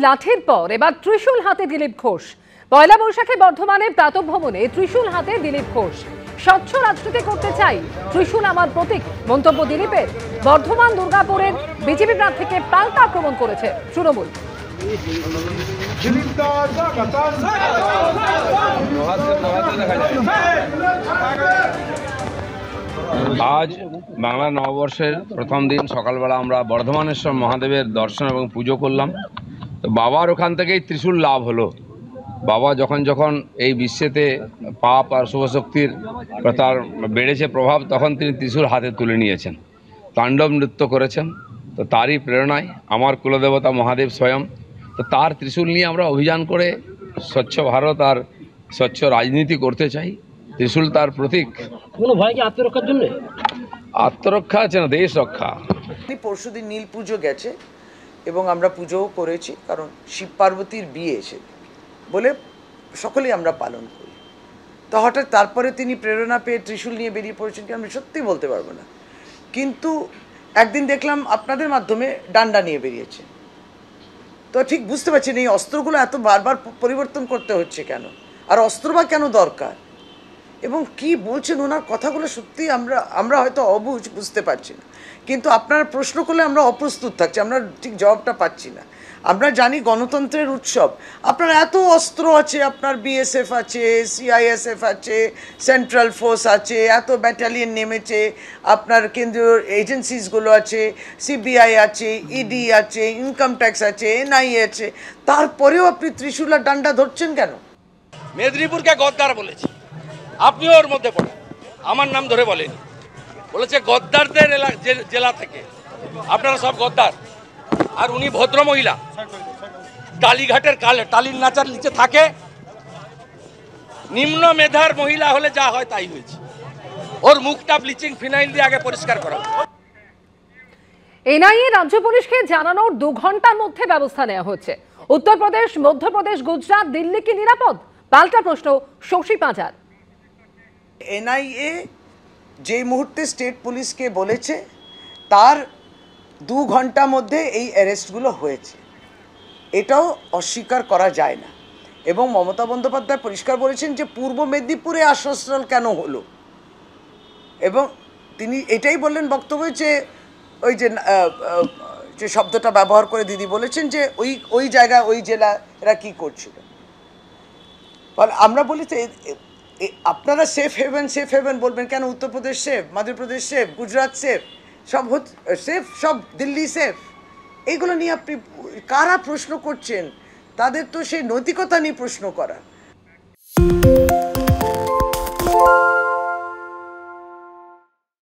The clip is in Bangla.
লাঠির পর এবার ত্রিশূল হাতে দিলীপ ঘোষ। পয়লা বৈশাখে বর্ধমানে প্রাতঃভ্রমণে ত্রিশূল হাতে দিলীপ ঘোষ। স্বচ্ছ রাজনীতি করতে চাই, ত্রিশূল আমার প্রতীক মন্তব্য দিলীপের। বর্ধমান দুর্গাপুরের বিজেপি প্রার্থীকে পাল্টা আক্রমণ করেছে তৃণমূল। আজ বাংলা নববর্ষের প্রথম দিন সকালবেলা আমরা বর্ধমানেশ্বর মহাদেবের দর্শন এবং পুজো করলাম। তো বাবার ওখান থেকেই ত্রিশূল লাভ হলো। বাবা যখন যখন এই বিশ্বেতে পাপ আর শুভশক্তির তার বেড়েছে প্রভাব, তখন তিনি ত্রিশূল হাতে তুলে নিয়েছেন, তাণ্ডব নৃত্য করেছেন। তো তারই প্রেরণায় আমার কুলদেবতা মহাদেব স্বয়ং, তো তার ত্রিশূল নিয়ে আমরা অভিযান করে স্বচ্ছ ভারত আর স্বচ্ছ রাজনীতি করতে চাই। ত্রিশূল তার প্রতীক। কোনো ভয় কি আত্মরক্ষার জন্য? আত্মরক্ষা আছে না, দেশ রক্ষা। পরশুদিন নীল পুজো গেছে এবং আমরা পুজোও করেছি, কারণ শিব পার্বতীর বিয়ে এসে বলে সকলেই আমরা পালন করি। তো হঠাৎ তারপরে তিনি প্রেরণা পেয়ে ত্রিশূল নিয়ে বেরিয়ে পড়েছেন কি আমি সত্যিই বলতে পারবো না, কিন্তু একদিন দেখলাম আপনাদের মাধ্যমে ডান্ডা নিয়ে বেরিয়েছে। তো ঠিক বুঝতে পারছেন এই অস্ত্রগুলো এত বারবার পরিবর্তন করতে হচ্ছে কেন, আর অস্ত্র বা কেন দরকার, এবং কি বলছেন ওনার কথাগুলো সত্যি আমরা হয়তো বুঝতে পারছি না। কিন্তু আপনারা প্রশ্ন করলে আমরা অপ্রস্তুত থাকছি, আমরা ঠিক জবাবটা পাচ্ছি না। আমরা জানি গণতন্ত্রের উৎসব, আপনার এত অস্ত্র আছে, আপনার বিএসএফ আছে, সিআইএসএফ আছে, সেন্ট্রাল ফোর্স আছে, এত ব্যাটালিয়ন নেমেছে, আপনার কেন্দ্রীয় এজেন্সিসগুলো আছে, সিবিআই আছে, ইডি আছে, ইনকাম ট্যাক্স আছে, এনআইএ আছে, তারপরেও আপনি ত্রিশূল আর ডান্ডা ধরছেন কেন? মেদিনীপুরকে গদ্দার বলেছে, আপনিও ওর মধ্যে পড়েন, আমার নাম ধরে বলেনি, বলেছে গদ্দারদের জেলা থেকে আপনারা সব গদ্দার। আর উনি ভদ্র মহিলা, কালীঘাটের টালির নাচার নিচে থাকে, নিম্ন মেধার মহিলা হলে যা হয় তাই হয়েছে। ওর মুখটা ব্লিচিং ফিনাইল দিয়ে আগে পরিষ্কার করা। এনআইএ রাজ্য পুলিশকে জানানোর 2 ঘন্টার মধ্যে ব্যবস্থা নেওয়া হচ্ছে। উত্তরপ্রদেশ, মধ্যপ্রদেশ, গুজরাট, দিল্লি কি নিরাপদ? পাল্টা প্রশ্ন শশী পাঁজার। এনআইএ যে মুহূর্তে স্টেট পুলিশকে বলেছে তার 2 ঘন্টার মধ্যে এই অ্যারেস্টগুলো হয়েছে, এটাও অস্বীকার করা যায় না। এবং মমতা বন্দ্যোপাধ্যায় পরিষ্কার বলেছেন যে পূর্ব মেদিনীপুরে আশ্রয়স্থল কেন হলো, এবং তিনি এটাই বললেন বক্তব্যে যে ওই যে শব্দটা ব্যবহার করে দিদি বলেছেন যে ওই জায়গায় ওই জেলা এরা কী করছিল। ফলে আমরা বলি তো আপনারা সেফ হেভেন বলবেন কেন? Uttar Pradesh safe, Madhya Pradesh safe, Gujarat safe, সব সেফ, সব দিল্লি সেফ। এইগুলো নিয়ে আপনি কারা প্রশ্ন করছেন? তাদের তো সেই নৈতিকতা নিয়ে প্রশ্ন করা।